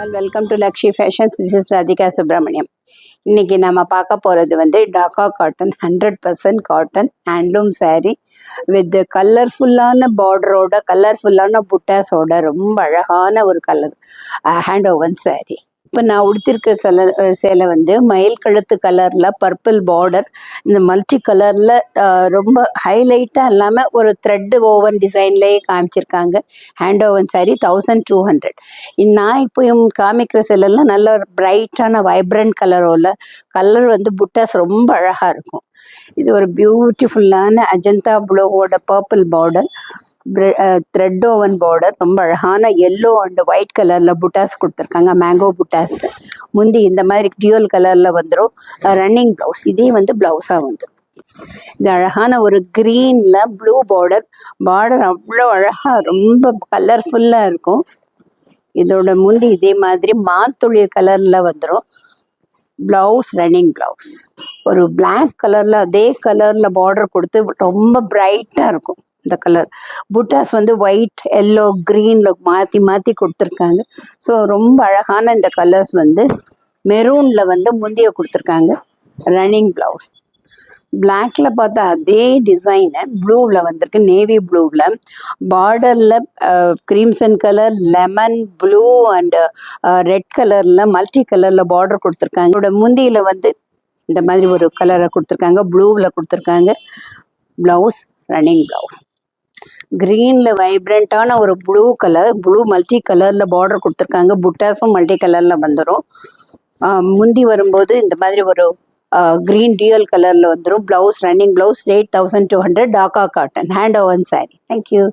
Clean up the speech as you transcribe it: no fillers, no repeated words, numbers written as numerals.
All welcome to லக்ஷி fashions. This is Radhika Subramaniam. இன்னைக்கு நம்ம பார்க்க போகிறது வந்து Dhaka cotton 100% cotton handloom saree with கலர்ஃபுல்லான பார்டரோட கலர்ஃபுல்லான புட்டாஸோட ரொம்ப அழகான ஒரு கலர் ஹேண்ட் ஓவன் saree. இப்போ நான் உடுத்திருக்கிற சேலை வந்து மயில் கழுத்து கலரில் பர்பிள் பார்டர், இந்த மல்டி கலரில் ரொம்ப ஹைலைட்டாக இல்லாமல் ஒரு த்ரெட் ஓவன் டிசைன்லேயே காமிச்சிருக்காங்க. Hand oven saree 1200. நான் இப்போ காமிக்கிற சேலைலாம் நல்ல பிரைட்டான வைப்ரண்ட் கலர் வந்து புட்டாஸ் ரொம்ப அழகாக இருக்கும். இது ஒரு பியூட்டிஃபுல்லான அஜந்தா ப்ளூவோட purple border, thread woven border, ரொம்ப அழகான எல்லோ அண்ட் ஒயிட் கலரில் புட்டாஸ் கொடுத்துருக்காங்க, மேங்கோ புட்டாஸ். முந்தி இந்த மாதிரி டியூல் கலரில் வந்துடும். ரன்னிங் ப்ளவுஸ், இதே வந்து ப்ளவுஸாக வந்துடும். இது அழகான ஒரு க்ரீனில் ப்ளூ பார்டர் அவ்வளோ அழகாக ரொம்ப கலர்ஃபுல்லாக இருக்கும். இதோட முந்தி இதே மாதிரி மாத்துளிர் கலரில் வந்துடும். ப்ளவுஸ் ரன்னிங் ப்ளவுஸ் ஒரு பிளாக் கலரில் அதே கலரில் பார்டர் கொடுத்து ரொம்ப பிரைட்டாக இருக்கும். இந்த கலர் புட்டாஸ் வந்து ஒயிட், எல்லோ, க்ரீனில் மாற்றி கொடுத்துருக்காங்க. ஸோ ரொம்ப அழகான இந்த கலர்ஸ் வந்து மெரூனில் வந்து முந்திய கொடுத்துருக்காங்க. ரன்னிங் ப்ளவுஸ் பிளாக்ல பார்த்தா அதே டிசைனை ப்ளூவில் வந்திருக்கு, நேவி ப்ளூவில். பார்டரில் crimson colour, lemon blue and red கலரில் மல்டி கலரில் பார்டர் கொடுத்துருக்காங்க. இதோட முந்தியில் வந்து இந்த மாதிரி ஒரு கலரை கொடுத்துருக்காங்க, ப்ளூவில் கொடுத்துருக்காங்க. ப்ளவுஸ் ரன்னிங் ப்ளவுஸ் கிரீனில் வைப்ரண்ட்டான ஒரு ப்ளூ மல்டி கலரில் பார்டர் கொடுத்துருக்காங்க. புட்டாஸும் மல்டி கலரில் வந்துடும். முந்தி வரும்போது இந்த மாதிரி ஒரு கிரீன் டியூல் கலரில் வந்துடும். Blouse running blouse 8200 Dhaka cotton hand oven saree. Thank you.